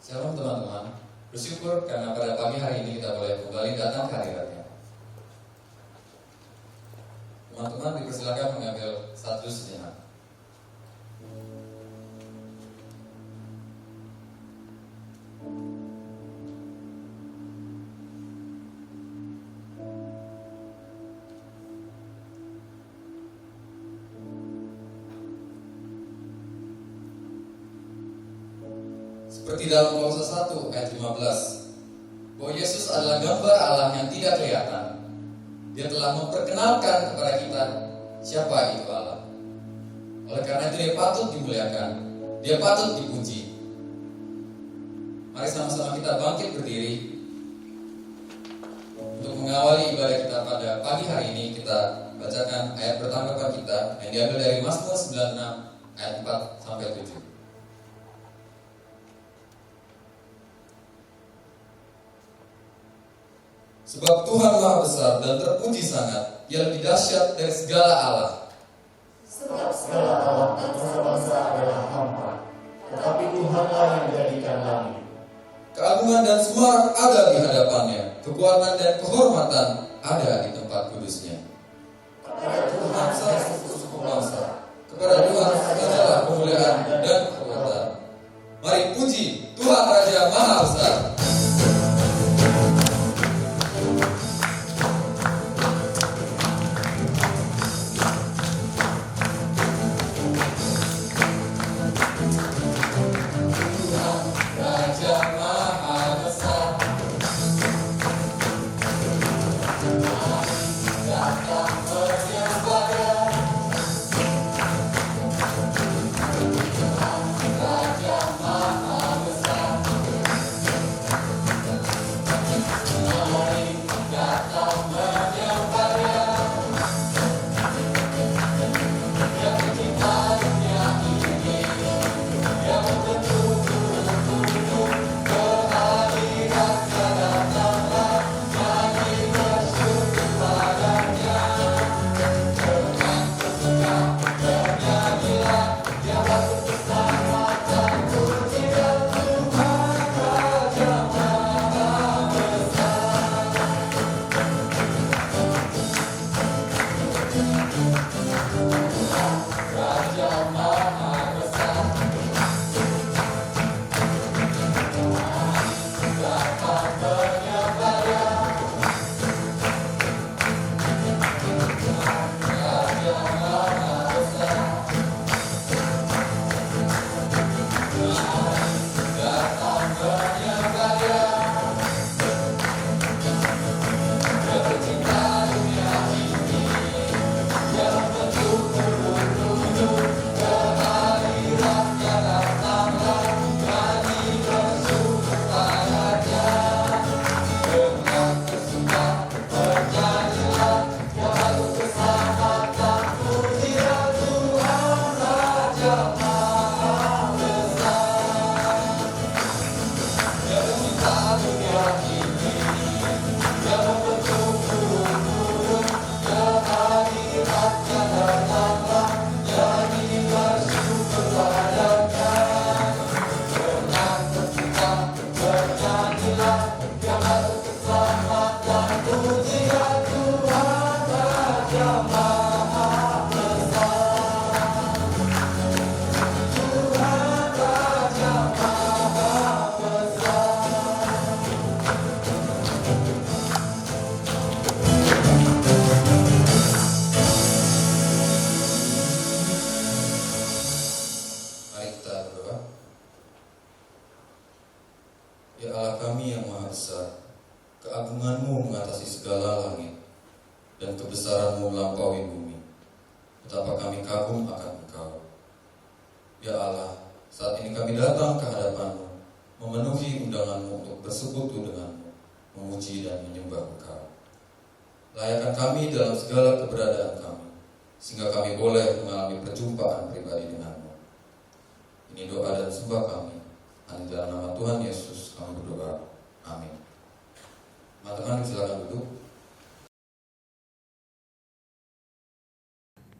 Shalom teman-teman, bersyukur karena pada pagi hari ini kita boleh kembali datang ke hadiratnya. Teman-teman dipersilakan mengambil satu sejenak. Seperti dalam Kolose 1 ayat 15, bahwa Yesus adalah gambar Allah yang tidak kelihatan. Dia telah memperkenalkan kepada kita siapa itu Allah. Oleh karena itu dia patut dimuliakan, dia patut dipuji. Mari sama-sama kita bangkit berdiri untuk mengawali ibadah kita pada pagi hari ini. Kita bacakan ayat pertanggapan kita yang diambil dari Mazmur 96 ayat 4 sampai 7. Sebab Tuhan Maha Besar dan terpuji sangat, Dia lebih dahsyat dari segala Allah. Sebab segala Allah dan bangsa adalah hampa, tetapi Tuhanlah yang menjadikan langit. Keagungan dan semarak ada di hadapannya, kekuatan dan kehormatan ada di tempat kudusnya. Kepada Tuhan saya suku bangsa, Kepada Tuhan segala kemuliaan dan kekuatan. Mari puji Tuhan Raja Maha Besar. Ya Allah kami yang Maha Besar, keagungan-Mu mengatasi segala langit, dan kebesaran-Mu melampaui bumi. Betapa kami kagum akan Engkau. Ya Allah, saat ini kami datang ke hadapan-Mu, memenuhi undangan-Mu untuk bersekutu dengan-Mu, memuji dan menyembah Engkau. Layakkan kami dalam segala keberadaan kami, sehingga kami boleh mengalami perjumpaan pribadi dengan-Mu. Ini doa dan sembah kami. Hanya dalam nama Tuhan Yesus kami berdoa. Amin. Teman-teman silakan duduk.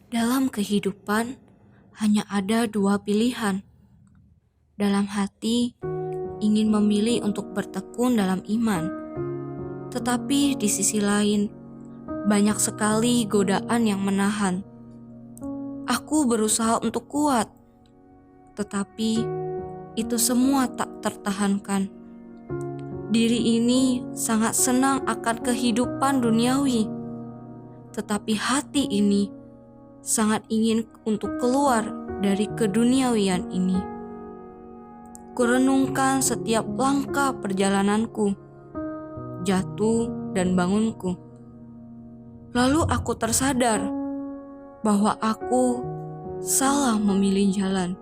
Dalam kehidupan hanya ada dua pilihan. Dalam hati, ingin memilih untuk bertekun dalam iman. Tetapi di sisi lain, banyak sekali godaan yang menahan. Aku berusaha untuk kuat, tetapi itu semua tak tertahankan. Diri ini sangat senang akan kehidupan duniawi, tetapi hati ini sangat ingin untuk keluar dari keduniawian ini. Kurenungkan setiap langkah perjalananku, jatuh dan bangunku. Lalu aku tersadar bahwa aku salah memilih jalan.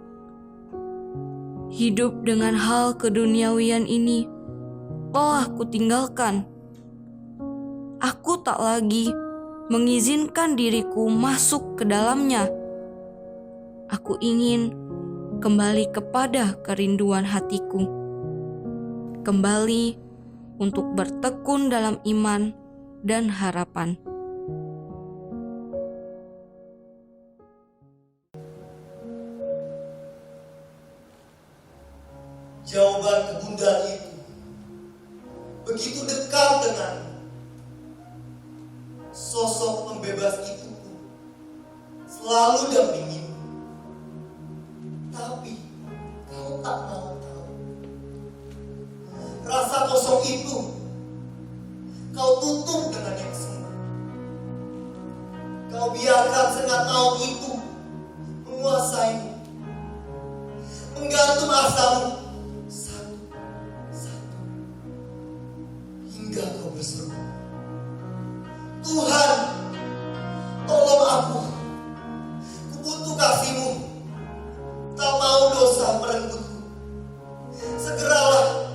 Hidup dengan hal keduniawian ini telah kutinggalkan. Aku tak lagi mengizinkan diriku masuk ke dalamnya. Aku ingin kembali kepada kerinduan hatiku. Kembali untuk bertekun dalam iman dan harapan. Jawaban kegundahan itu begitu dekat dengan sosok pembebas itu pun selalu dampingin. Tapi kau tak mau tahu. Rasa kosong itu kau tutup dengan yang sempit. Kau biarkan sengat maut itu menguasaimu, menggantung asamu satu-satu, hingga kau berseru, Tuhan, tolong aku. Ku butuh kasih-Mu. Tak mau dosa merenggutku. Segeralah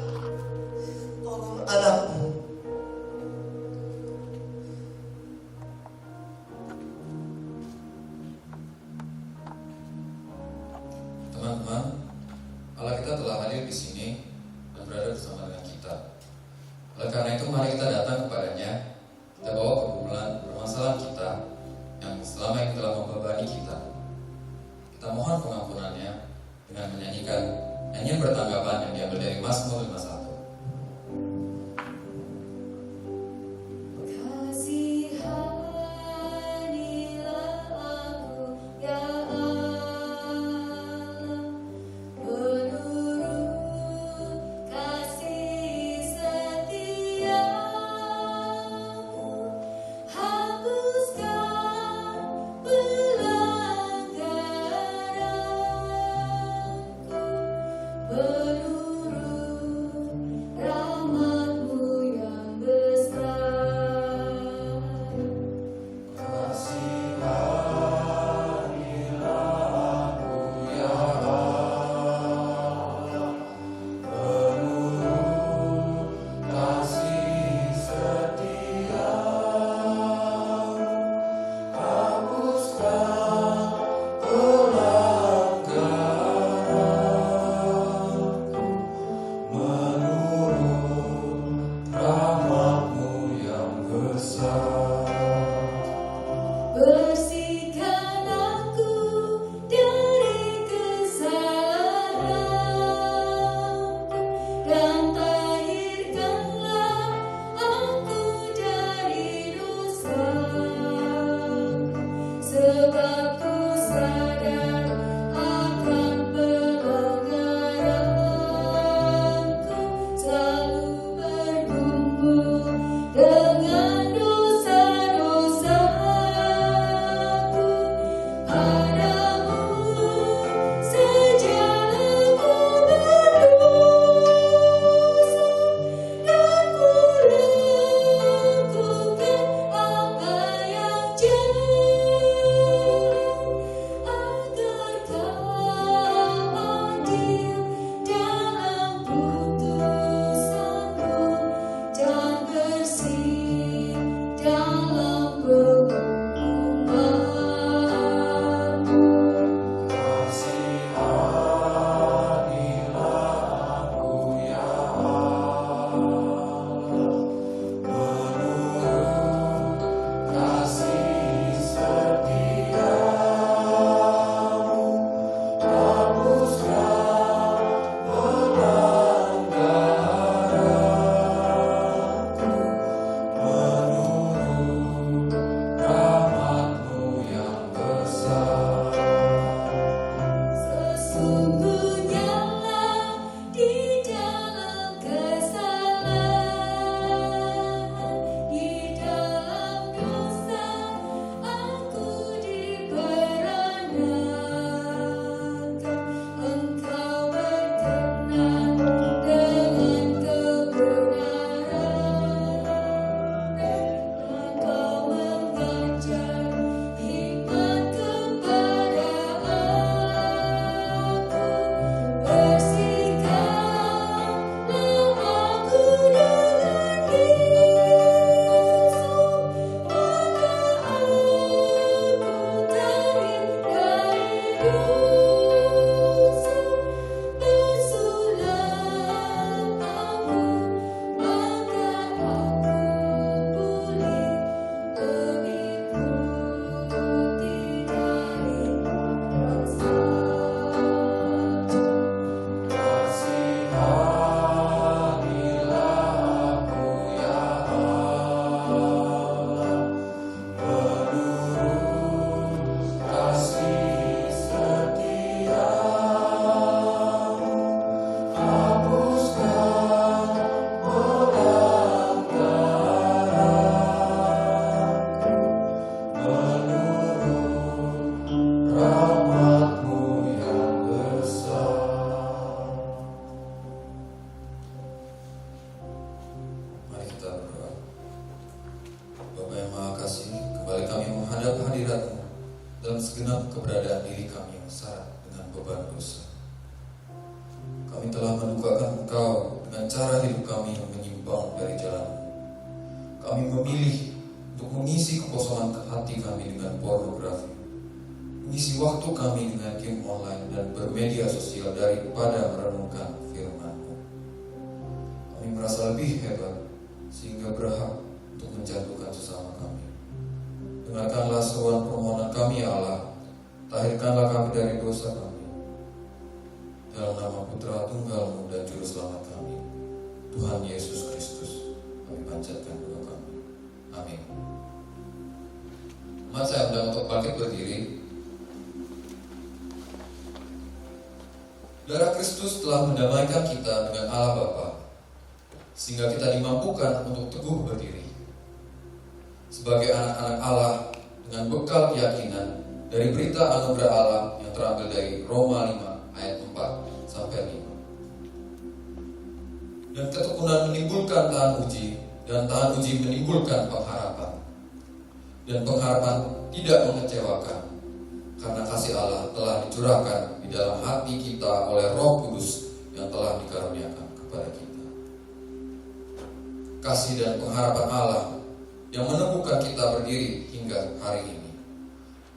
tolong anakmu. Teman-teman, Allah kita telah hadir di sini dan berada bersama dengan kita. Oleh karena itu, mari kita datang kepadanya. Kita bawa permasalahan kita yang selama ini telah membebani kita. Kita mohon pengampunannya dengan menyanyikan nyanyian bertanggapan yang diambil dari Mazmur 51. segenap keberadaan diri kami yang syarat dengan beban dosa. Kami telah mendukakan Engkau dengan cara hidup kami yang menyimpang dari jalan-Mu. Kami memilih untuk mengisi kekosongan hati kami dengan pornografi, mengisi waktu kami dengan game online dan bermedia sosial daripada merenungkan firman-Mu. Kami merasa lebih hebat sehingga berhak untuk menjatuhkan sesama kami. Dengarkanlah seruan permohonan kami ya Allah, tahirkanlah kami dari dosa kami. Dalam nama Putra Tunggal-Mu dan Juru Selamat kami, Tuhan Yesus Kristus, kami panjatkan doa kami. Amin. Umat saya undang untuk bangkit berdiri. Darah Kristus telah mendamaikan kita dengan Allah Bapa, sehingga kita dimampukan untuk teguh berdiri sebagai anak-anak Allah dengan bekal keyakinan dari berita anugerah Allah yang terambil dari Roma 5 ayat 4 sampai 5. Dan ketekunan menimbulkan tahan uji, dan tahan uji menimbulkan pengharapan. Dan pengharapan tidak mengecewakan, karena kasih Allah telah dicurahkan di dalam hati kita oleh Roh Kudus yang telah dikaruniakan kepada kita. Kasih dan pengharapan Allah yang meneguhkan kita berdiri hingga hari ini.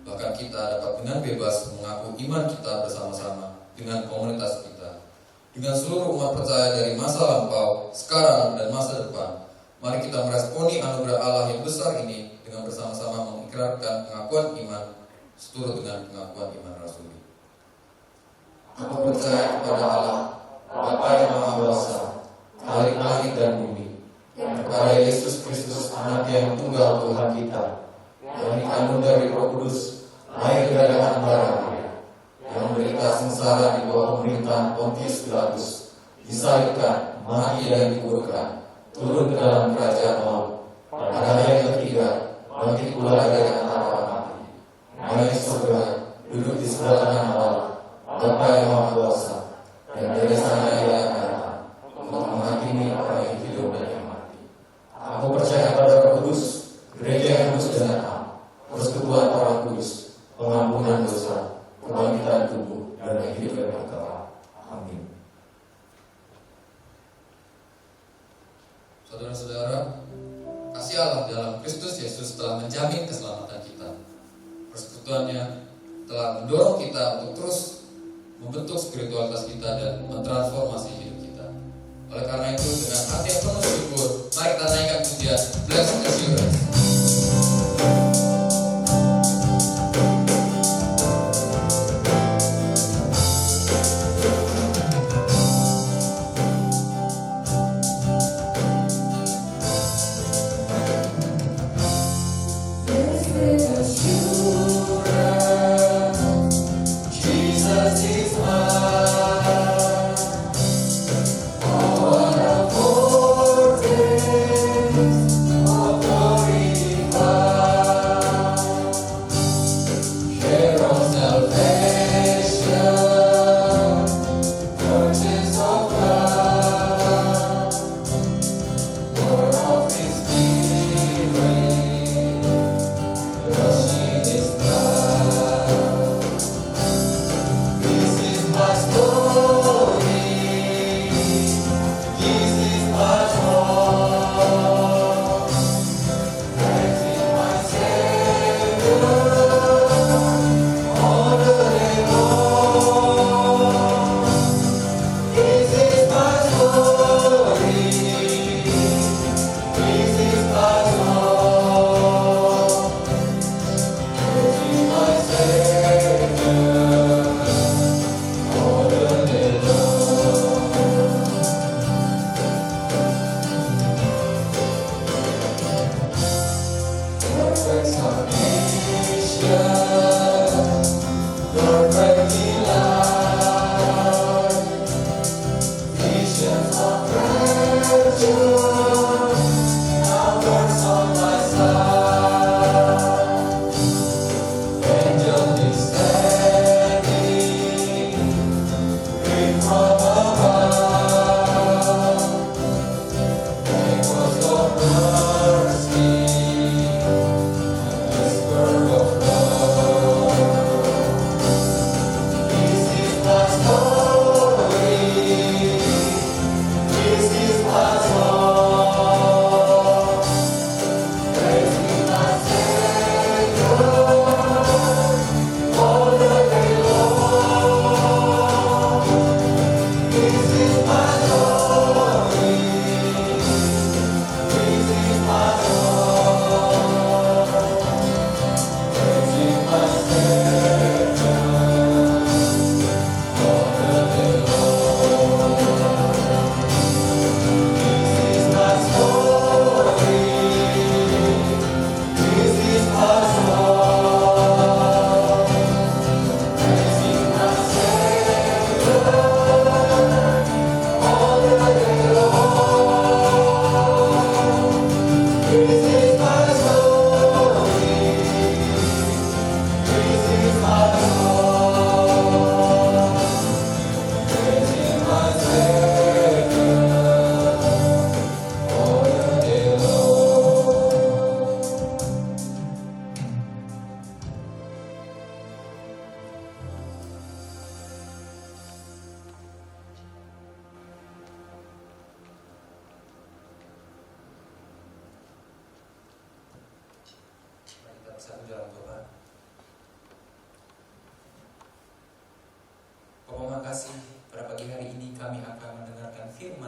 Bahkan kita dapat dengan bebas mengaku iman kita bersama-sama dengan komunitas kita, dengan seluruh umat percaya dari masa lampau, sekarang, dan masa depan. Mari kita meresponi anugerah Allah yang besar ini dengan bersama-sama mengikrarkan pengakuan iman seturut dengan pengakuan iman rasuli. Aku percaya kepada Allah, Bapa yang Maha Kuasa, Khalik langit dan bumi, dan kepada Yesus Kristus, Anak yang tunggal Tuhan kita, yang dikandung dari Roh Kudus, lahir dari anak Maria, yang menderita sengsara di bawah pemerintahan Pontius Pilatus, disalibkan, mati dan dikuburkan, turun ke dalam kerajaan maut, pada hari yang ketiga bangkit pula dari antara orang mati, naik ke surga, duduk di sebelah kanan Allah, Bapa yang Maha Kuasa, dan dari sana Ia akan datang untuk menghakimi orang yang hidup dan yang mati. Aku percaya pada Roh Kudus, gereja yang kudus dan am, persekutuan orang kudus, pengampunan dosa, kebangkitan tubuh, dan hidup yang kekal. Amin. Saudara-saudara, kasih Allah dalam Kristus Yesus telah menjamin keselamatan kita. Persekutuannya telah mendorong kita untuk terus membentuk spiritualitas kita dan mentransformasi hidup kita. Oleh karena itu, dengan hati yang penuh syukur, mari kita naikkan pujian Blessed Assurance.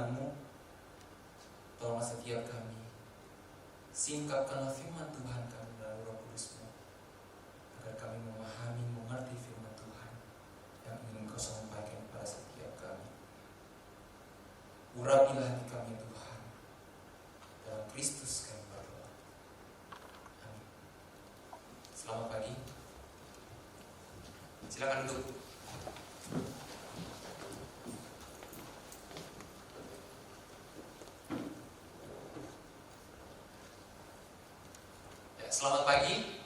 Tuhan-Mu, tolonglah setiap kami, singkapkanlah firman Tuhan kami melalui Roh Kudus-Mu, agar kami memahami, mengerti firman Tuhan yang ingin Engkau sampaikan kepada setiap kami. Urapilah hati kami Tuhan, dalam Kristus kami berdoa. Amin. Selamat pagi. Silakan duduk. Selamat pagi.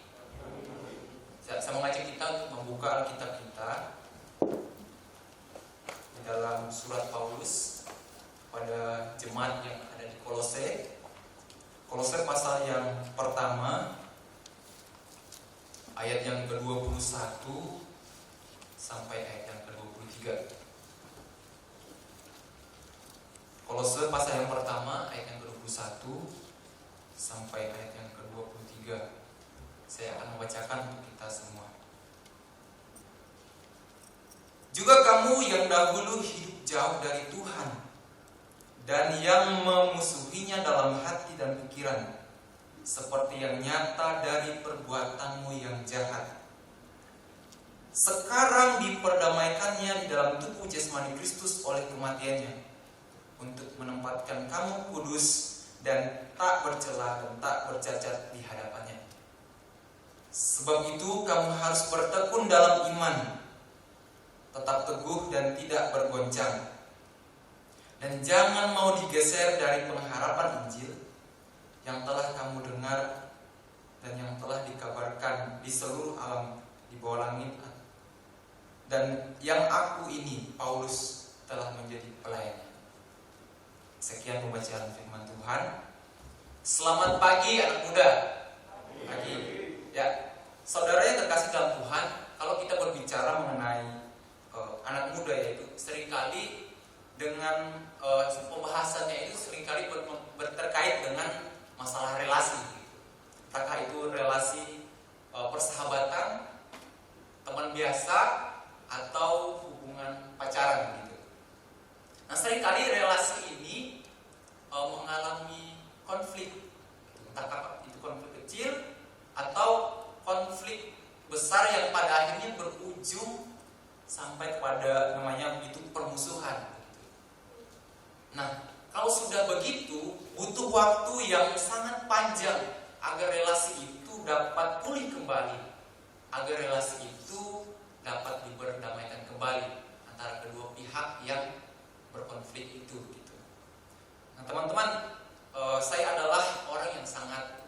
Saya mengajak kita untuk membuka Alkitab kita di dalam surat Paulus pada jemaat yang ada di Kolose. Kolose pasal yang pertama, ayat yang ke-21 sampai ayat yang ke-23. Kolose pasal yang pertama, ayat yang ke-21 sampai ayat yang ke-23. Saya akan membacakan untuk kita semua. Juga kamu yang dahulu hidup jauh dari Tuhan dan yang memusuhinya dalam hati dan pikiran, seperti yang nyata dari perbuatanmu yang jahat, sekarang diperdamaikannya di dalam tubuh jasmani Kristus oleh kematiannya, untuk menempatkan kamu kudus dan tak bercela dan tak bercacat di hadapannya. Sebab itu kamu harus bertekun dalam iman, tetap teguh dan tidak bergoncang, dan jangan mau digeser dari pengharapan Injil yang telah kamu dengar dan yang telah dikabarkan di seluruh alam di bawah langit, dan yang aku ini, Paulus, telah menjadi pelayannya. Sekian pembacaan firman Tuhan. Selamat pagi anak muda. Pagi. Ya, saudara yang terkasih dalam Tuhan, kalau kita berbicara mengenai anak muda, yaitu seringkali dengan pembahasannya itu seringkali terkait dengan masalah relasi. Apakah itu relasi persahabatan, teman biasa, atau hubungan pacaran gitu. Nah, seringkali relasi ini mengalami konflik, entah itu konflik kecil atau konflik besar yang pada akhirnya berujung sampai kepada namanya itu permusuhan. Nah, kalau sudah begitu, butuh waktu yang sangat panjang agar relasi itu dapat pulih kembali, agar relasi itu dapat diperdamaikan kembali antara kedua pihak yang berkonflik itu gitu. Nah, teman-teman, saya adalah orang yang sangat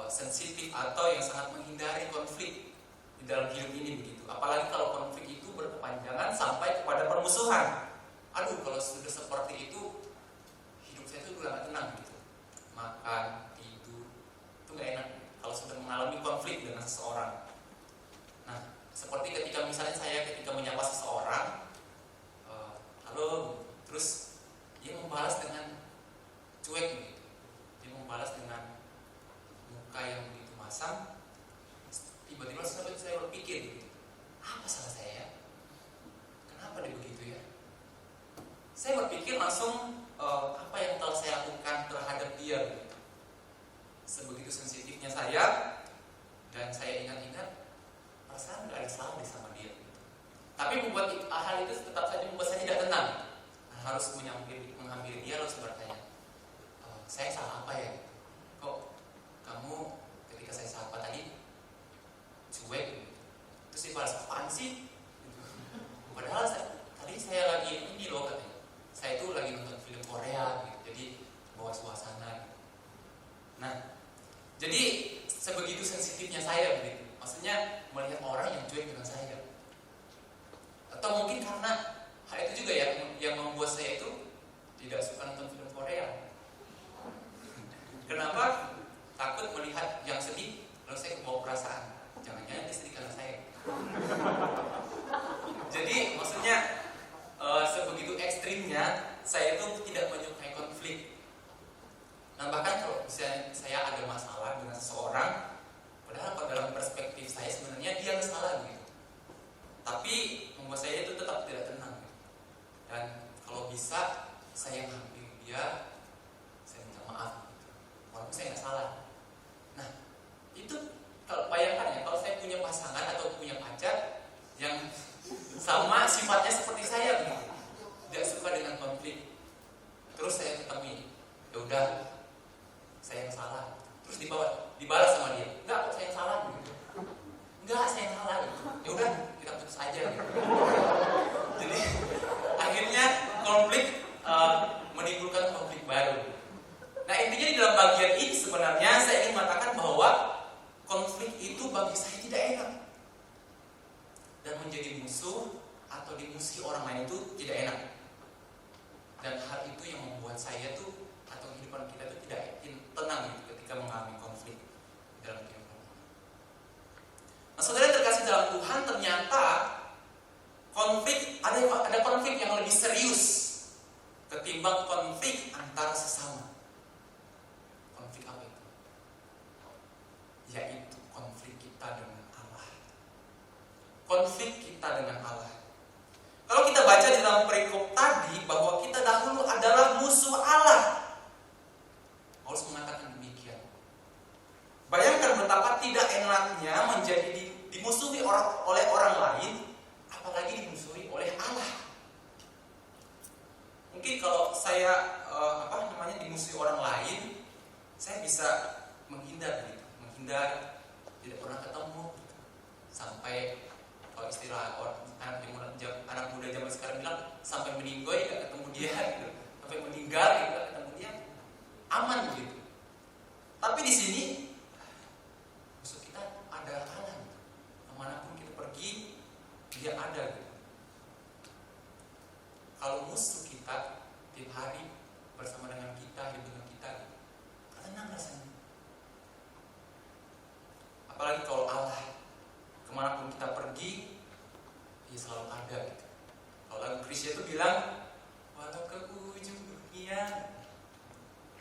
sensitif atau yang sangat menghindari konflik di dalam hidup ini begitu. Apalagi kalau konflik itu berkepanjangan sampai kepada permusuhan. Aduh, kalau sudah seperti itu, hidup saya itu udah gak tenang gitu. Makan, tidur, itu gak enak kalau sudah mengalami konflik dengan seseorang. Nah, seperti ketika misalnya saya ketika menyapa seseorang, halo, terus dia membalas dengan cuek gitu. Dia membalas dengan muka yang begitu masam. Tiba-tiba saya berpikir gitu, apa salah saya ya? Kenapa dia begitu ya? Saya berpikir langsung apa yang telah saya lakukan terhadap dia gitu. Sebegitu sensitifnya saya, dan saya ingat-ingat perasaan gak ada salah sama dia gitu. Tapi membuat hal itu tetap saja membuat saya tidak tenang. Harus menghampiri dia, lalu bertanya, saya salah apa ya? Kok kamu ketika saya sapa tadi cuek gitu? Terus dia balas, apaan sih? Gitu. Padahal tadi saya lagi ini loh katanya, saya itu lagi nonton film Korea gitu, jadi bawa suasana gitu. Nah, jadi sebegitu sensitifnya saya begitu. Maksudnya melihat orang yang cuek dengan saya. Atau mungkin karena hal itu juga yang membuat saya itu tidak suka nonton film Korea. Kenapa? Takut melihat yang sedih, lalu saya kebawa perasaan. Jangan-jangan dia sedih karena saya. Jadi maksudnya sebegitu ekstrimnya saya itu tidak menyukai konflik. Nah, bahkan kalau misalnya saya ada masalah dengan seseorang, padahal dalam perspektif saya sebenarnya dia yang salah gitu, tapi membuat saya itu tetap tidak tenang. Dan kalau bisa saya menghampiri dia, saya minta maaf, walaupun saya nggak salah. Nah, itu kalau bayangkan ya, kalau saya punya pasangan atau punya pacar yang sama sifatnya seperti saya, begitu, tidak suka dengan konflik, terus saya ketemu, ya udah, saya yang salah, terus dibalas sama dia, enggak kok saya yang salah, gitu. Enggak, saya yang salah, gitu. Ya udah, kita putus aja, gitu. Jadi akhirnya konflik menimbulkan konflik baru. Nah, intinya di dalam bagian ini sebenarnya saya ingin mengatakan bahwa konflik itu bagi saya tidak enak, dan menjadi musuh atau dimusuhi orang lain itu tidak enak. Dan hal itu yang membuat saya tuh atau kehidupan kita tuh tidak tenang gitu ketika mengalami konflik dalam kehidupan. Nah, saudara terkasih dalam Tuhan, ternyata konflik ada konflik yang lebih serius ketimbang konflik antara sesama. Konflik apa itu? Yaitu konflik kita dengan Allah. Konflik kita dengan Allah. Kalau kita baca di dalam perikop tadi bahwa kita dahulu adalah musuh Allah, Paulus mengatakan demikian. Bayangkan betapa tidak enaknya menjadi dimusuhi oleh orang lain, apalagi dimusuhi oleh Allah. Mungkin kalau saya dimusuhi orang lain, saya bisa menghindar, tidak pernah ketemu, sampai kalau istilah anak muda zaman sekarang bilang sampai meninggoy gak ketemu dia, gitu. Sampai meninggal gak ketemu dia, aman gitu. Tapi di sini musuh kita adalah Allah. Kemanapun kita pergi, dia ada gitu. Kalau musuh kita tiap hari bersama dengan kita, hidup dengan kita, tenang rasanya. Apalagi kalau Allah, kemanapun kita pergi, dia selalu ada gitu. Kalau lagu Krisya itu bilang, walau ke ujung dunia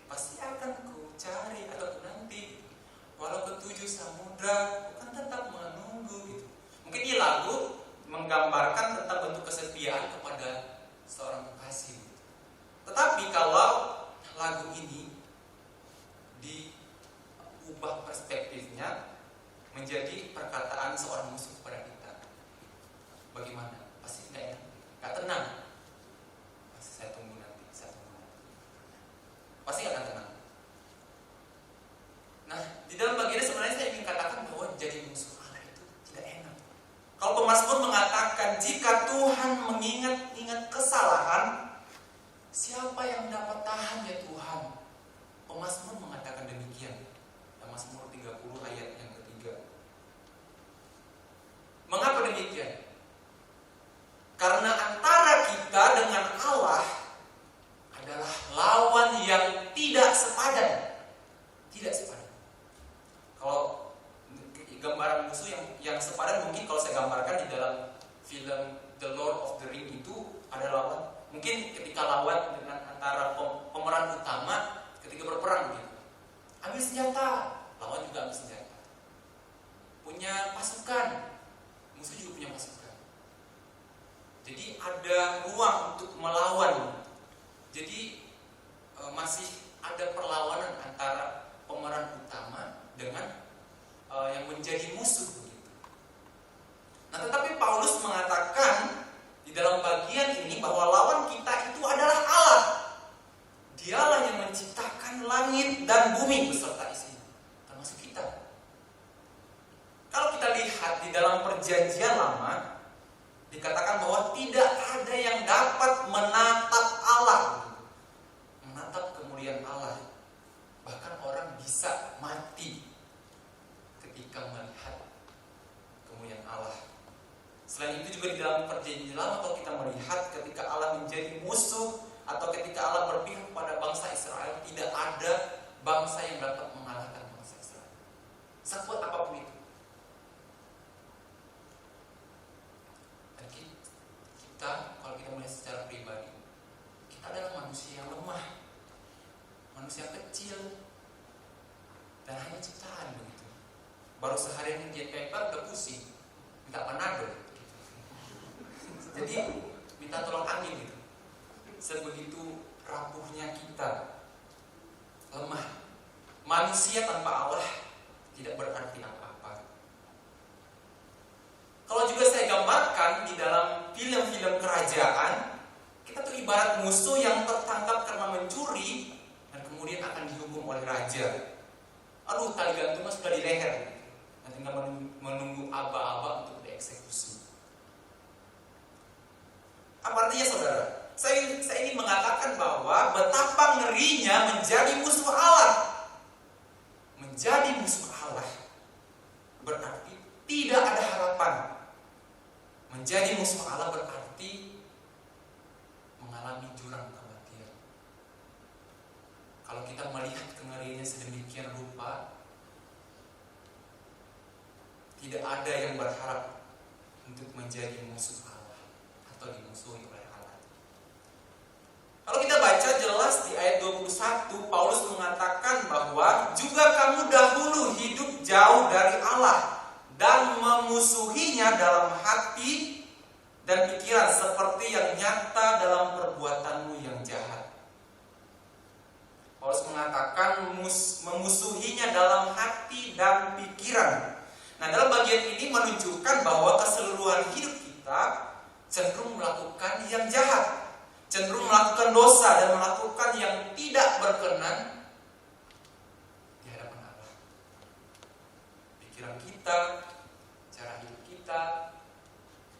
pasti akan ku cari atau ku nanti, walau ke 7 samudra ku kan tetap menunggu gitu. Mungkin ini lagu menggambarkan tentang bentuk kesetiaan kepada seorang kekasih gitu. Tetapi kalau lagu ini diubah perspektifnya menjadi perkataan seorang musuh kepada kita, bagaimana? Pasti tidak enak, gak tenang. Pasti saya tunggu nanti. Pasti gak akan tenang. Nah, di dalam bagian ini sebenarnya saya ingin katakan bahwa jadi musuh Allah itu tidak enak. Kalau pemazmur mengatakan, jika Tuhan mengingat kesalahan, siapa yang dapat tahan ya Tuhan? Pemazmur mengatakan demikian. Mazmur 30 ayat yang ketiga. Mengapa demikian? Karena antara kita dengan Allah adalah lawan yang tidak sepadan. Tidak sepadan. Kalau gambaran musuh yang sepadan, mungkin kalau saya gambarkan di dalam film The Lord of the Ring itu ada lawan. Mungkin ketika lawan dengan antara pemeran utama ketika berperang gitu. Ambil senjata, lawan juga ambil senjata. Punya pasukan, musuh juga punya pasukan. Jadi ada ruang untuk melawan. Jadi masih ada perlawanan antara pemeran utama dengan yang menjadi musuh begitu. Nah, tetapi Paulus mengatakan di dalam bagian ini bahwa lawan kita itu adalah Allah. Dialah yang menciptakan langit dan bumi beserta isinya, termasuk kita. Kalau kita lihat di dalam Perjanjian Lama, dikatakan bahwa tidak ada yang dapat menatap Allah, menatap kemuliaan Allah. Bahkan orang bisa mati ketika melihat kemuliaan Allah. Selain itu juga di dalam Perjanjian Lama, kalau kita melihat ketika Allah menjadi musuh atau ketika Allah berpihak pada bangsa Israel, tidak ada bangsa yang dapat mengalahkan bangsa Israel, sekuat apapun itu. Dan kita, kalau kita melihat secara pribadi, kita adalah manusia yang lemah, manusia kecil, dan hanya ciptaan begitu. Baru seharian diet paper udah pusing, minta panadol gitu. Jadi minta tolong angin gitu. Sebegitu rapuhnya kita, lemah. Manusia tanpa Allah tidak berarti apa-apa. Kalau juga saya gambarkan di dalam film-film kerajaan, kita tuh ibarat musuh yang tertangkap karena mencuri dan kemudian akan dihukum oleh raja. Aduh, tali gantungnya sudah di leher, dan tinggal menunggu aba-aba untuk dieksekusi. Apa artinya, saudara? Saya ingin mengatakan bahwa betapa ngerinya menjadi musuh Allah. Menjadi musuh Allah berarti tidak ada harapan. Menjadi musuh Allah berarti mengalami jurang kematian. Kalau kita melihat kengeriannya sedemikian rupa, tidak ada yang berharap untuk menjadi musuh Allah atau dimusuhi oleh Allah. Kalau kita baca jelas di ayat 21, Paulus mengatakan bahwa juga kamu dahulu hidup jauh dari Allah dan memusuhinya dalam hati dan pikiran seperti yang nyata dalam perbuatanmu yang jahat. Paulus mengatakan memusuhinya dalam hati dan pikiran. Nah, dalam bagian ini menunjukkan bahwa keseluruhan hidup kita cenderung melakukan yang jahat, cenderung melakukan dosa dan melakukan yang tidak berkenan di hadapan Allah. Pikiran kita, cara hidup kita,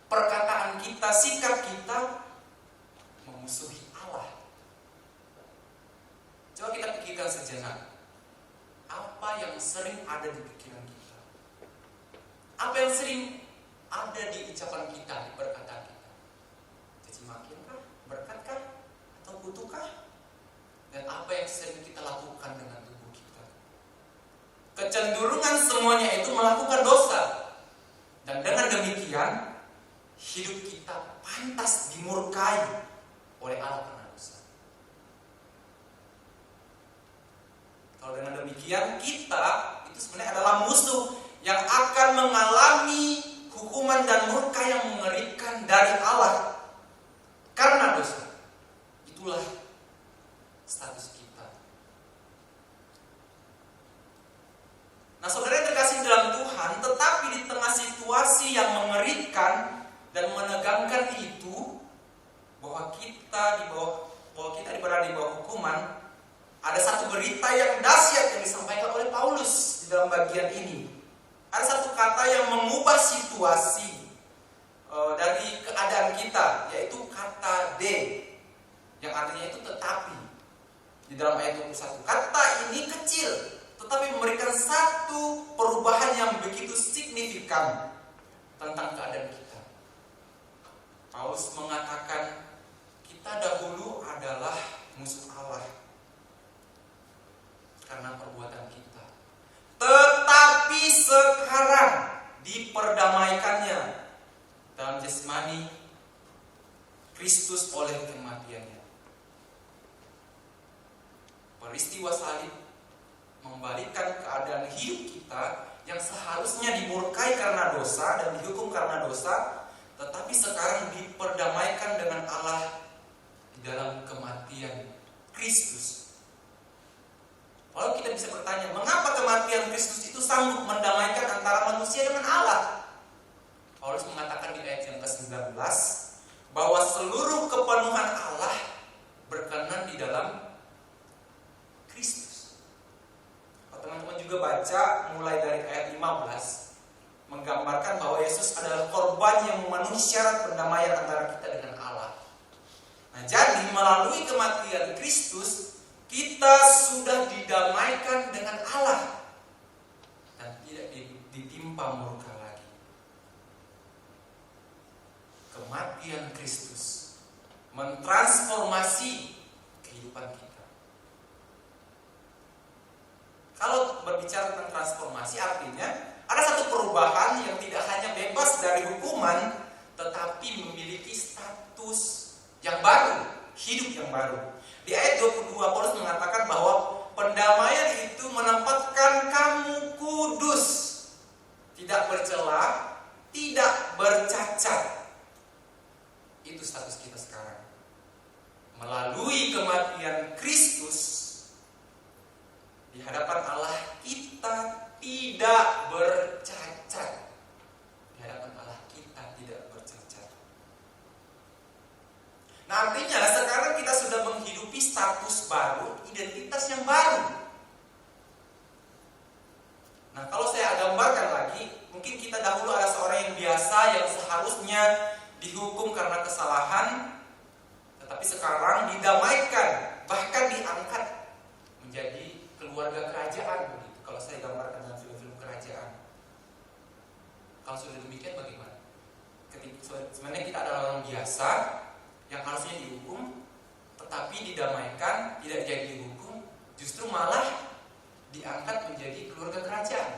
perkataan kita, sikap kita memusuhi Allah. Coba kita pikirkan sejenak, apa yang sering ada di pikiran kita? Apa yang sering ada di ucapan kita, di perkataan kita? Caci makian kah? Berkat kah? Atau kutukah? Dan apa yang sering kita lakukan dengan tubuh kita? Kecenderungan semuanya itu melakukan dosa. Dan dengan demikian hidup kita pantas dimurkai oleh Allah karena dosa. Kalau dengan demikian kita itu sebenarnya adalah musuh yang akan mengalami hukuman dan murka yang mengerikan dari Allah karena dosa. Itulah status kita. Nah, saudara yang terkasih dalam Tuhan, tetapi di tengah situasi yang mengerikan dan menegangkan itu, bahwa kita berada di bawah hukuman, ada satu berita yang dahsyat yang disampaikan oleh Paulus di dalam bagian ini. Ada satu kata yang mengubah situasi dari keadaan kita, yaitu kata D, yang artinya itu tetapi. Di dalam ayat 21, kata ini kecil, tetapi memberikan satu perubahan yang begitu signifikan tentang keadaan kita. Paulus mengatakan kita dahulu adalah musuh Allah karena perbuatan kita, tetapi sekarang diperdamaikannya dalam jasmani Kristus oleh kematiannya. Peristiwa salib membalikkan keadaan hidup kita yang seharusnya dimurkai karena dosa dan dihukum karena dosa, tetapi sekarang diperdamaikan dengan Allah di dalam kematian Kristus. Lalu kita bisa bertanya, mengapa kematian Kristus itu sanggup mendamaikan antara manusia dengan Allah? Paulus mengatakan di ayat yang ke-19 bahwa seluruh kepenuhan Allah berkenan di dalam Kristus. Kalau teman-teman juga baca mulai dari ayat 15, menggambarkan bahwa Yesus adalah korban yang memenuhi syarat pendamaian antara kita dengan Allah. Nah, jadi melalui kematian Kristus kita sudah didamaikan dengan Allah dan tidak ditimpa murka lagi. Kematian Kristus mentransformasi kehidupan kita. Kalau berbicara tentang transformasi, artinya ada satu perubahan yang tidak hanya bebas dari hukuman, tetapi memiliki status yang baru, hidup yang baru. Di ayat 22 Paulus mengatakan bahwa pendamaian itu menempatkan kamu kudus, tidak bercela, tidak bercacat. Itu status kita sekarang. Melalui kematian Kristus, di hadapan Allah kita tidak bercacat. Di hadapan Allah kita tidak bercacat. Nah, artinya sekarang kita sudah menghidupi status baru, identitas yang baru. Nah, kalau saya gambarkan lagi, mungkin kita dahulu ada seorang yang biasa yang seharusnya dihukum karena kesalahan, tetapi sekarang didamaikan, bahkan diangkat menjadi keluarga kerajaan. Begitu. Kalau saya gambarkan dalam film-film kerajaan. Kalau sudah demikian bagaimana? Sebenarnya kita adalah orang biasa yang harusnya dihukum, tetapi didamaikan, tidak jadi dihukum, justru malah diangkat menjadi keluarga kerajaan.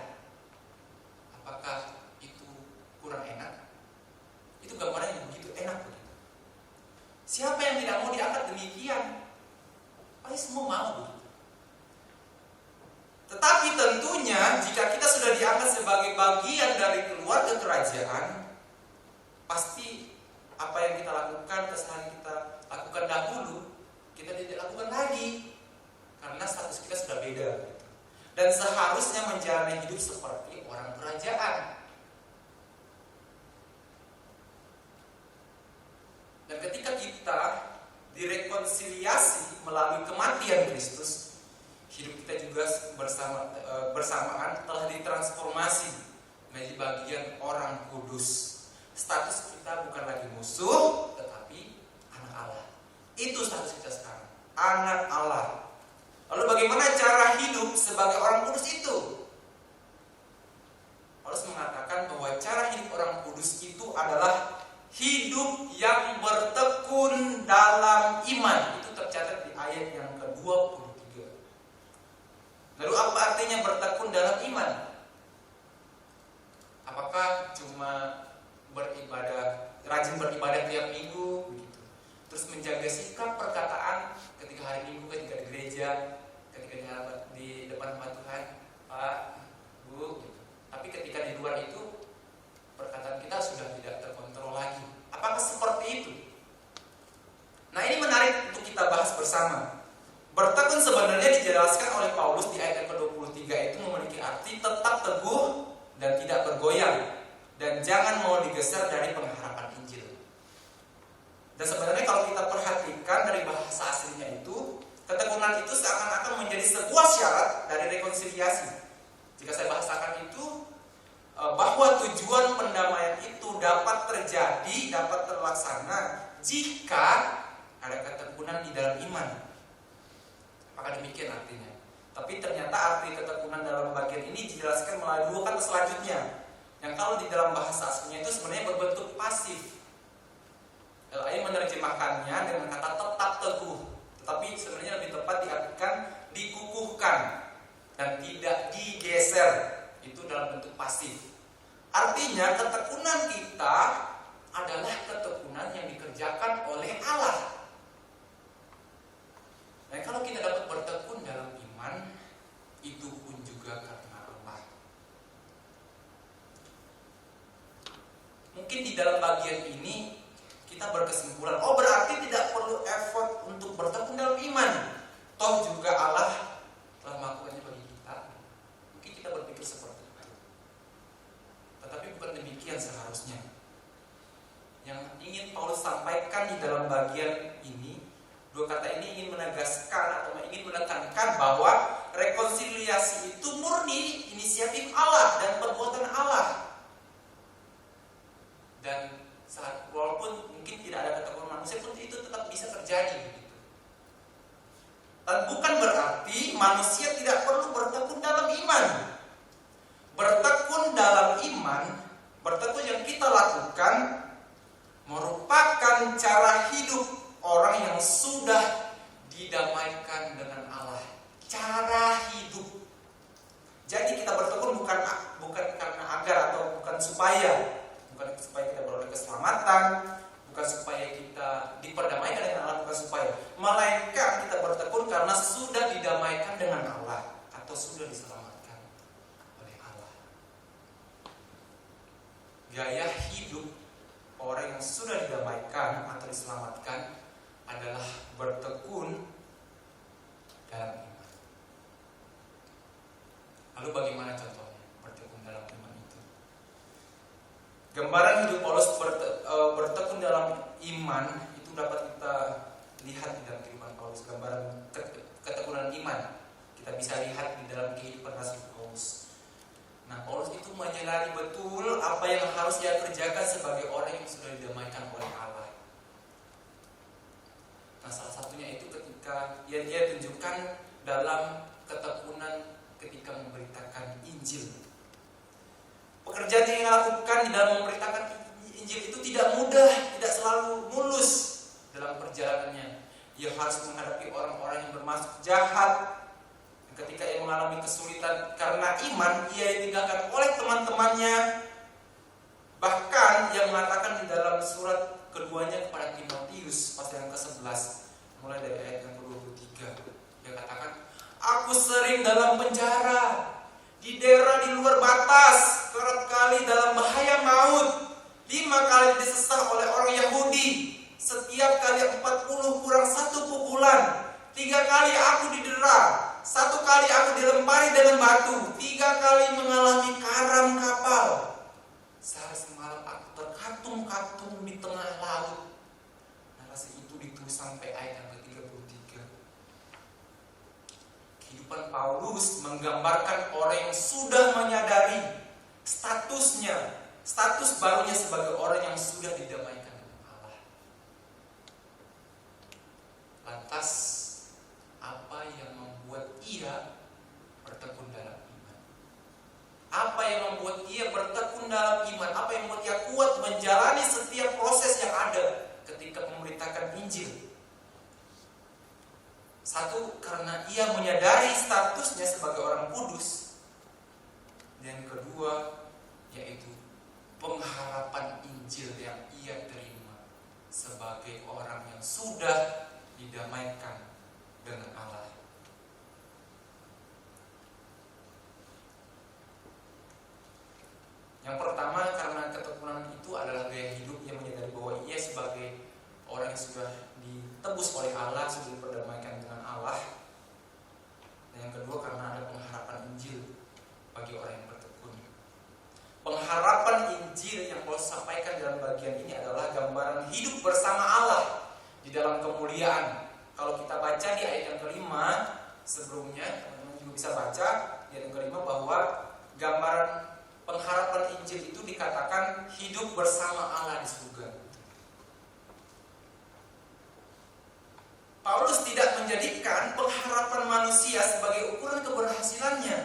Apakah itu kurang enak? Itu gambarannya begitu enak begitu. Siapa yang tidak mau diangkat demikian? Pasti semua mau begitu. Tetapi tentunya jika kita sudah diangkat sebagai bagian dari keluarga kerajaan, pasti apa yang kita lakukan, kesalahan kita lakukan dahulu, kita tidak lakukan lagi, karena status kita sudah beda. Dan seharusnya menjalani hidup seperti orang kerajaan. Dan ketika kita direkonsiliasi melalui kematian Kristus, hidup kita juga bersamaan telah ditransformasi menjadi bagian orang kudus. Status kita bukan lagi musuh, tetapi anak Allah. Itu status kita sekarang, anak Allah. Lalu bagaimana cara hidup sebagai orang kudus itu? Paulus mengatakan bahwa cara hidup orang kudus itu adalah hidup yang bertekun dalam iman. Itu tercatat di ayat yang ke-23. Lalu apa artinya bertekun dalam iman? Apakah cuma beribadah, rajin beribadah tiap minggu begitu, terus menjaga sikap perkataan ketika hari Minggu, ketika di gereja, ketika di depan rumah Tuhan, Pak, Bu gitu. Tapi ketika di luar itu perkataan kita sudah tidak terkontrol lagi. Apakah seperti itu? Nah, ini menarik untuk kita bahas bersama. Bertekun sebenarnya dijelaskan oleh Paulus di ayat yang ke-23 itu memiliki arti tetap teguh dan tidak bergoyang, dan jangan mau digeser dari pengharapan Injil. Dan sebenarnya kalau kita perhatikan dari bahasa aslinya itu, ketekunan itu seakan-akan menjadi sebuah syarat dari rekonsiliasi. Jika saya bahasakan itu, bahwa tujuan pendamaian itu dapat terjadi, dapat terlaksana jika ada ketekunan di dalam iman. Maka demikian artinya. Tapi ternyata arti ketekunan dalam bagian ini dijelaskan melalui dua kata selanjutnya, yang kalau di dalam bahasa aslinya itu sebenarnya berbentuk pasif. LAI menerjemahkannya dengan kata tetap teguh, tetapi sebenarnya lebih tepat diartikan dikukuhkan dan tidak digeser. Itu dalam bentuk pasif. Artinya ketekunan kita adalah ketekunan yang dikerjakan oleh Allah. Dan kalau kita dapat bertekun dalam iman, itu pun juga karena Allah. Mungkin di dalam bagian ini kita berkesimpulan, oh berarti tidak perlu effort untuk bertekun dalam iman. Toh juga Allah telah melakukannya bagi kita. Mungkin kita berpikir seperti itu. Tetapi bukan demikian seharusnya. Yang ingin Paulus sampaikan di dalam bagian ini, dua kata ini ingin menegaskan atau ingin menekankan bahwa rekonsiliasi itu murni inisiatif Allah dan perbuatan Allah. Dan saat walaupun mungkin tidak ada ketekunan manusia pun itu tetap bisa terjadi begitu. Dan bukan berarti manusia tidak perlu bertekun dalam iman. Bertekun dalam iman, bertekun yang kita lakukan merupakan cara hidup orang yang sudah didamaikan dengan Allah. Cara hidup. Jadi kita bertekun bukan karena agar atau bukan supaya kita beroleh keselamatan, bukan supaya kita diperdamaikan dengan Allah, bukan supaya, melainkan kita bertekun karena sudah didamaikan dengan Allah atau sudah diselamatkan oleh Allah. Gaya hidup orang yang sudah didamaikan atau diselamatkan adalah bertekun Lalu bagaimana contohnya bertekun dalam iman itu? Gambaran hidup Paulus bertekun dalam iman itu dapat kita lihat di dalam kehidupan Paulus. Gambaran ketekunan iman kita bisa lihat di dalam kehidupan Rasul Paulus. Nah, Paulus itu menyadari betul apa yang harus dia kerjakan sebagai orang yang sudah didamaikan oleh Allah. Nah, salah satunya itu ketika dia tunjukkan dalam ketekunan ketika memberitakan Injil. Pekerjaan yang dia lakukan di dalam memberitakan Injil itu tidak mudah, tidak selalu mulus dalam perjalanannya. Ia harus menghadapi orang-orang yang bermaksud jahat. Ketika ia mengalami kesulitan karena iman, ia ditinggalkan oleh teman-temannya. Bahkan ia mengatakan di dalam surat keduanya kepada Timotius pasal yang ke-11, mulai dari ayat yang ke-23, dia katakan, aku sering dalam penjara, didera di luar batas, kerap kali dalam bahaya maut, 5 kali disesah oleh orang Yahudi, setiap kali 40 kurang 1 pukulan, 3 kali aku didera, 1 kali aku dilempari dengan batu, 3 kali mengalami karam kapal. Sehari semalam aku terkatung-katung di tengah laut. Narasi itu ditulis sampai ayat yang ke-33. Kehidupan Paulus menggambarkan orang yang sudah menyadari statusnya, status barunya sebagai orang yang sudah didamaikan dengan Allah. Lantas, apa yang membuat ia bertekun dalam iman? Apa yang membuat ia bertekun dalam iman? Apa yang membuat ia kuat menjalani setiap proses yang ada ketika memberitakan Injil? Satu, karena ia menyadari statusnya sebagai orang kudus. Dan kedua, yaitu pengharapan Injil yang ia terima sebagai orang yang sudah didamaikan dengan Allah. Yang pertama, karena ketekunan itu adalah gaya hidup yang menyadari bahwa ia sebagai orang yang sudah ditebus oleh Allah, sudah diperdamaikan dengan Allah. Dan yang kedua, karena ada pengharapan Injil bagi orang yang bertekun. Pengharapan Injil yang Paulus sampaikan dalam bagian ini adalah gambaran hidup bersama Allah di dalam kemuliaan. Kalau kita baca di ayat yang kelima sebelumnya, teman-teman juga bisa baca di ayat yang kelima bahwa gambaran pengharapan Injil itu dikatakan hidup bersama Allah di surga. Paulus tidak menjadikan pengharapan manusia sebagai ukuran keberhasilannya.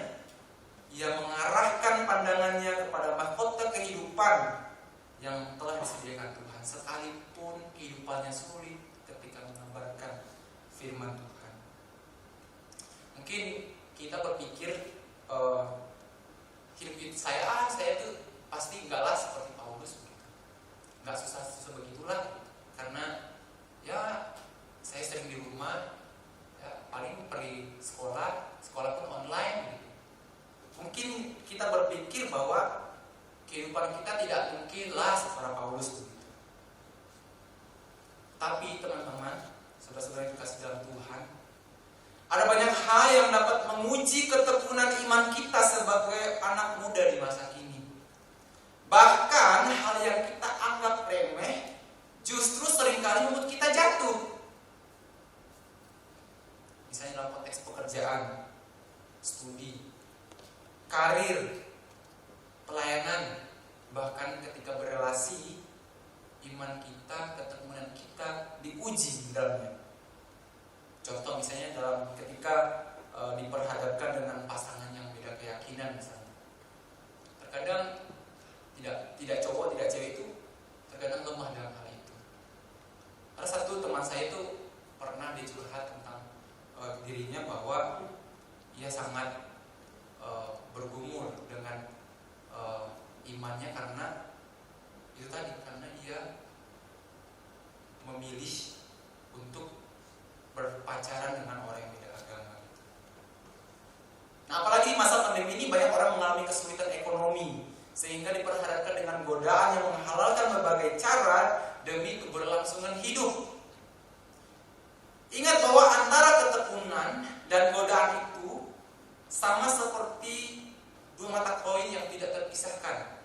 Ia mengarahkan pandangannya kepada mahkota kehidupan yang telah disediakan Tuhan, sekalipun kehidupannya sulit ketika mengabarkan firman Tuhan. Mungkin kita berpikir hidup saya tuh pasti enggaklah seperti Paulus begitu. Enggak susah begitulah gitu. Karena ya saya sering di rumah, ya, paling pergi sekolah pun online gitu. Mungkin kita berpikir bahwa kehidupan kita tidak mungkinlah seperti Paulus begitu. Tapi teman-teman, saudara-saudara yang dikasihi dalam Tuhan, ada banyak hal yang dapat menguji ketekunan iman kita sebagai anak muda di masa kini. Bahkan hal yang kita anggap remeh justru seringkali membuat kita jatuh. Misalnya dalam konteks pekerjaan, studi, karir, pelayanan, bahkan ketika berelasi, iman kita, ketekunan kita diuji di dalamnya. Contoh misalnya dalam ketika diperhadapkan dengan pasangan yang beda keyakinan misalnya. Terkadang tidak cowok, tidak cewek itu terkadang lemah dalam hal itu. Ada satu teman saya itu pernah dicurhat tentang dirinya bahwa ia sangat bergumul dengan imannya karena itu tadi, karena ia memilih untuk berpacaran dengan orang yang beda agama. Nah, apalagi di masa pandemi ini banyak orang mengalami kesulitan ekonomi sehingga diperhadapkan dengan godaan yang menghalalkan berbagai cara demi keberlangsungan hidup. Ingat bahwa antara ketekunan dan godaan itu sama seperti dua mata koin yang tidak terpisahkan.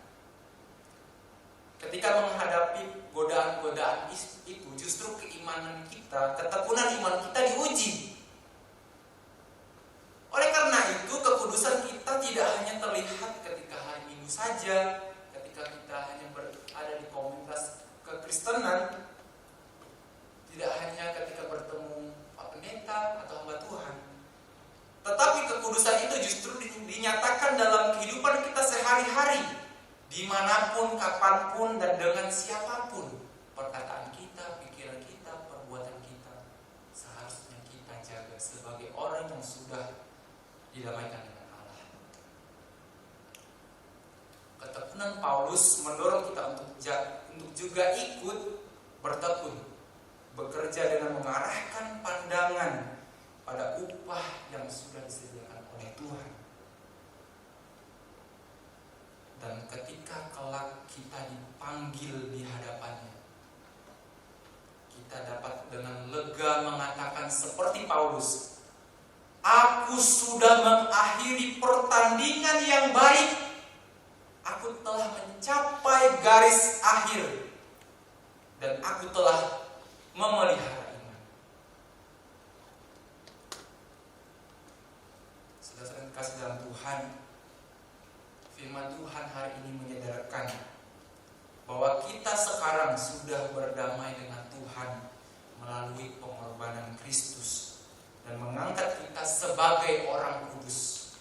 Ketika menghadapi godaan-godaan itu, justru keimanan kita, ketekunan iman kita diuji. Oleh karena itu, kekudusan kita tidak hanya terlihat ketika hari Minggu saja, ketika kita hanya berada di komunitas kekristenan, tidak hanya ketika bertemu Pak Pendeta atau hamba Tuhan. Tetapi kekudusan itu justru dinyatakan dalam kehidupan kita sehari-hari, dimanapun, kapanpun, dan dengan siapapun. Perkataan kita, pikiran kita, perbuatan kita seharusnya kita jaga sebagai orang yang sudah didamaikan dengan Allah. Ketekunan Paulus mendorong kita untuk juga ikut bertekun, bekerja dengan mengarahkan pandangan pada upah yang sudah disediakan oleh Tuhan. Dan ketika kelak kita dipanggil di hadapannya, kita dapat dengan lega mengatakan seperti Paulus, "Aku sudah mengakhiri pertandingan yang baik. Aku telah mencapai garis akhir. Dan aku telah memelihara iman." Saudara kasih dalam Tuhan, firman Tuhan hari ini menyadarkan bahwa kita sekarang sudah berdamai dengan Tuhan melalui pengorbanan Kristus dan mengangkat kita sebagai orang kudus.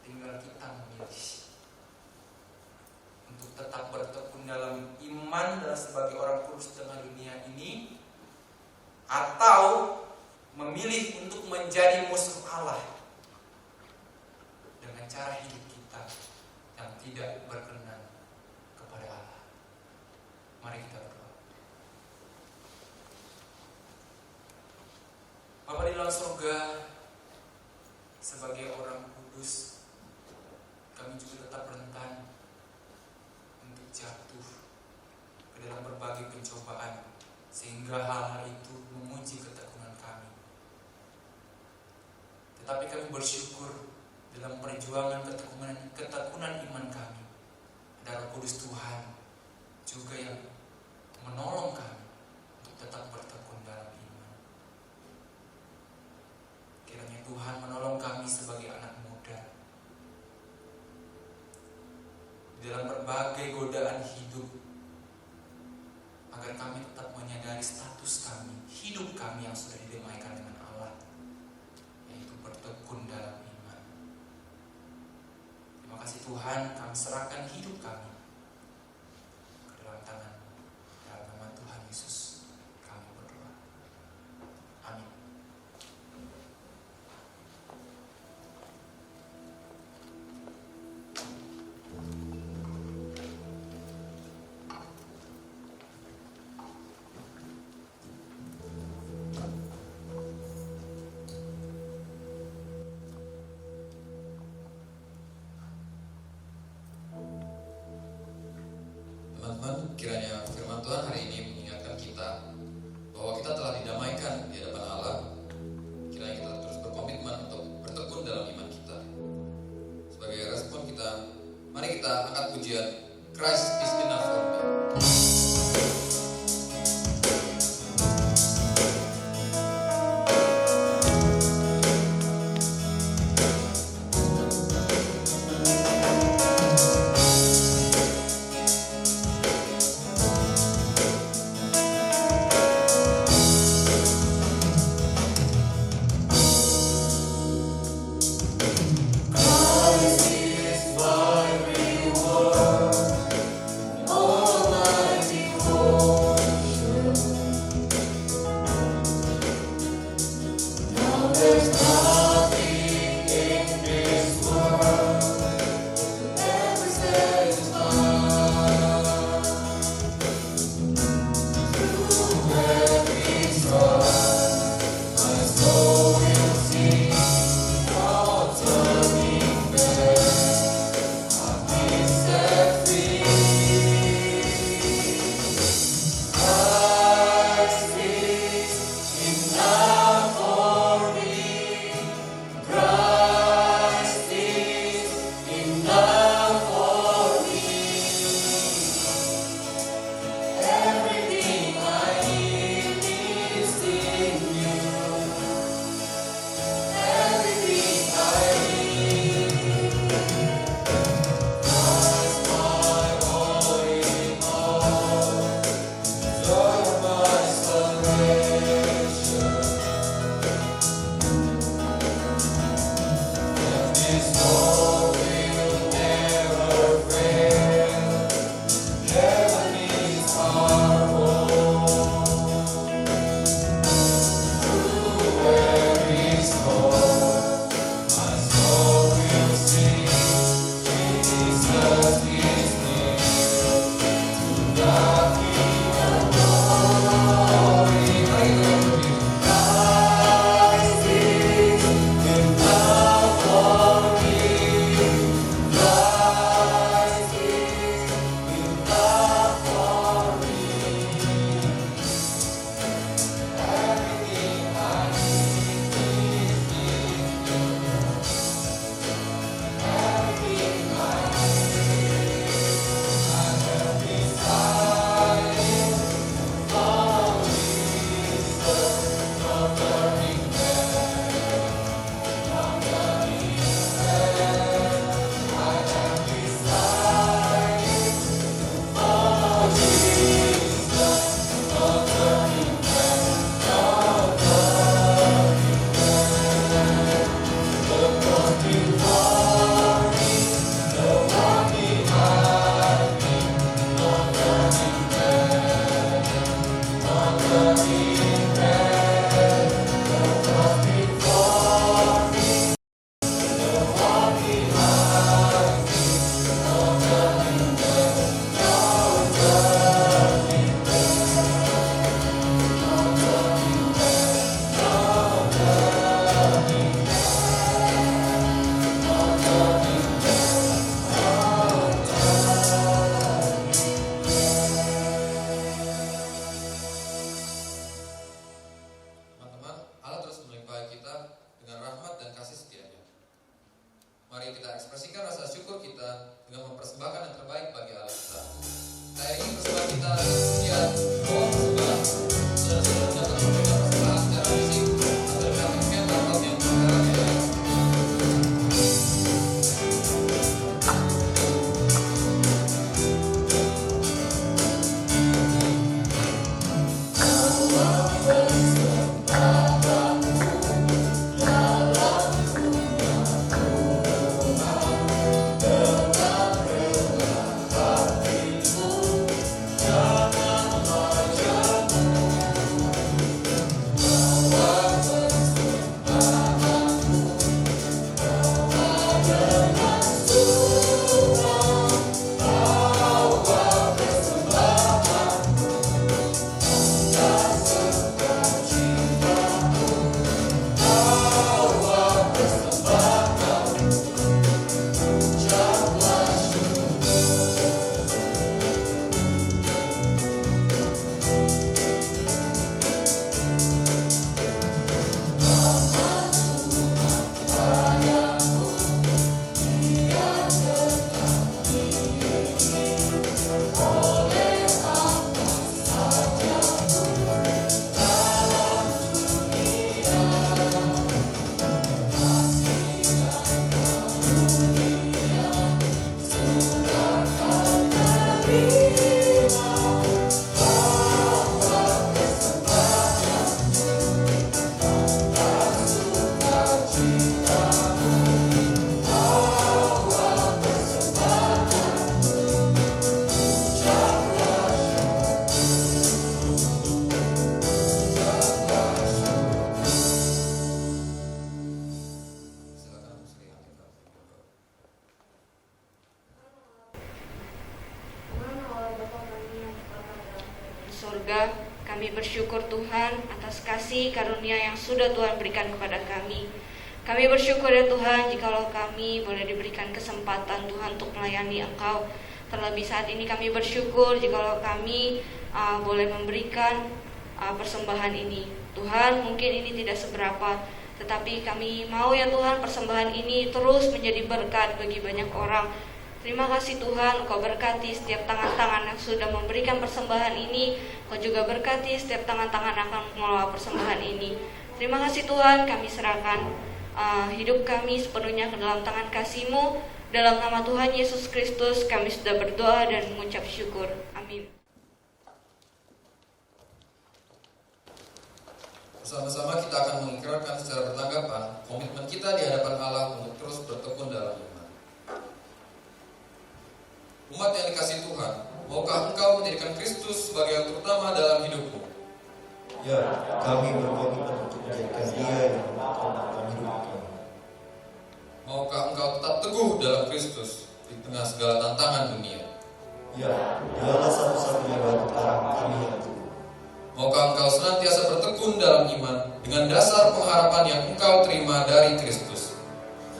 Tinggal kita memilih untuk tetap bertekun dalam iman dan sebagai orang kudus dengan dunia ini, atau memilih untuk menjadi musuh Allah dengan cara hidup kita yang tidak berkenan kepada Allah. Mari kita berdoa. Bapa di dalam surga, sebagai orang kudus, kami juga tetap rentan untuk jatuh ke dalam berbagai pencobaan, sehingga hal-hal itu menguji ketekunan kami. Tetapi kami bersyukur dalam perjuangan ketekunan iman kami, ada Roh Kudus Tuhan juga yang menolong kami untuk tetap bertekun dalam iman. Kiranya Tuhan menolong kami sebagai anak muda dalam berbagai godaan hidup, agar kami tetap menyadari status kami, hidup kami yang sudah didamaikan dengan Allah, yaitu bertekun dalam iman. Terima kasih Tuhan, kami serahkan hidup kami ke dalam tangan. Dalam nama Tuhan Yesus kami berdoa. Amin. Teman-teman, kiranya firman Tuhan hari ini mengingatkan kita bahwa kita telah didamaikan di hadapan Allah. Kiranya kita terus berkomitmen untuk bertekun dalam iman kita. Sebagai respon kita, mari kita angkat pujian Christ is enough for me. Christ is my reward. dengan rahmat dan kasih setia-Nya. Mari kita ekspresikan rasa syukur kita dengan mempersembahkan yang terbaik bagi Allah kita. Kita ingin persembahan kita dengan sekian doa persembahan. Saudara-saudara dapat memberikan persembahan secara fisik atau dengan mengirim laptop yang berkarya. Surga, kami bersyukur Tuhan atas kasih karunia yang sudah Tuhan berikan kepada kami. Kami bersyukur ya Tuhan jikalau kami boleh diberikan kesempatan Tuhan untuk melayani Engkau. Terlebih saat ini kami bersyukur jikalau kami boleh memberikan persembahan ini. Tuhan, mungkin ini tidak seberapa, tetapi kami mau ya Tuhan persembahan ini terus menjadi berkat bagi banyak orang. Terima kasih Tuhan, Engkau berkati setiap tangan-tangan yang sudah memberikan persembahan ini. Engkau juga berkati setiap tangan-tangan yang akan mengelola persembahan ini. Terima kasih Tuhan, kami serahkan hidup kami sepenuhnya ke dalam tangan kasih-Mu. Dalam nama Tuhan Yesus Kristus kami sudah berdoa dan mengucap syukur. Amin. Bersama-sama kita akan mengikrarkan secara bertanggapan komitmen kita di hadapan Allah untuk terus bertekun dalam iman. Umat yang dikasihi Tuhan, maukah engkau menjadikan Kristus sebagai yang terutama dalam hidupmu? Ya, kami berkomitmen untuk menjadikan Dia yang utama dalam hidup kami. Maukah engkau tetap teguh dalam Kristus di tengah segala tantangan dunia? Ya, Dialah satu-satunya batu karang kami yang teguh. Maukah engkau senantiasa bertekun dalam iman dengan dasar pengharapan yang engkau terima dari Kristus?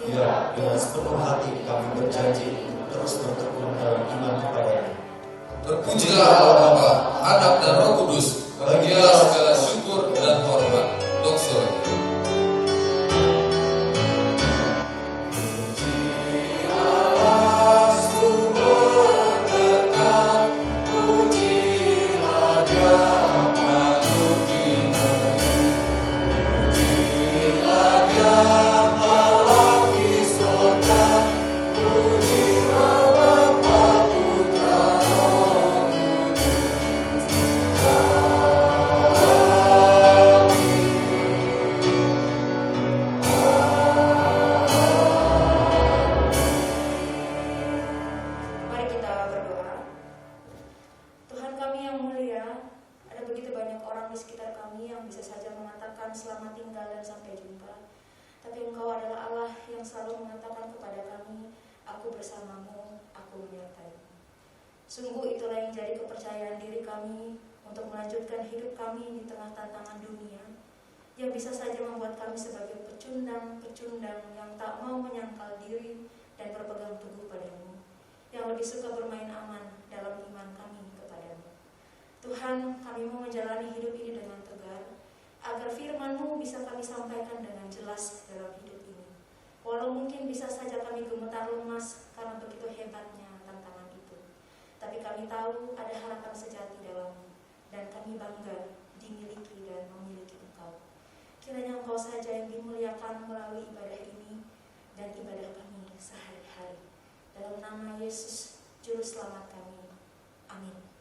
Ya, dengan sepenuh hati kami berjanji terus bertekun dalam iman kepada-Nya. Terpujilah Allah Bapa, Anak dan Roh Kudus, bagilah segala syukur dan hormat. Doksor. Sungguh itulah yang jadi kepercayaan diri kami untuk melanjutkan hidup kami di tengah tantangan dunia yang bisa saja membuat kami sebagai pecundang-pecundang yang tak mau menyangkal diri dan berpegang teguh padamu, yang lebih suka bermain aman dalam iman kami kepadamu. Tuhan, kami mau menjalani hidup ini dengan tegar, agar firman-Mu bisa kami sampaikan dengan jelas dalam hidup ini. Walau mungkin bisa saja kami gemetar lemas karena begitu hebatnya tantangan itu, tapi kami tahu ada harapan sejati dalamnya, dan kami bangga dimiliki dan memiliki Engkau. Kiranya Engkau saja yang dimuliakan melalui ibadah ini dan ibadah kami sehari-hari. Dalam nama Yesus, Juru Selamat kami. Amin.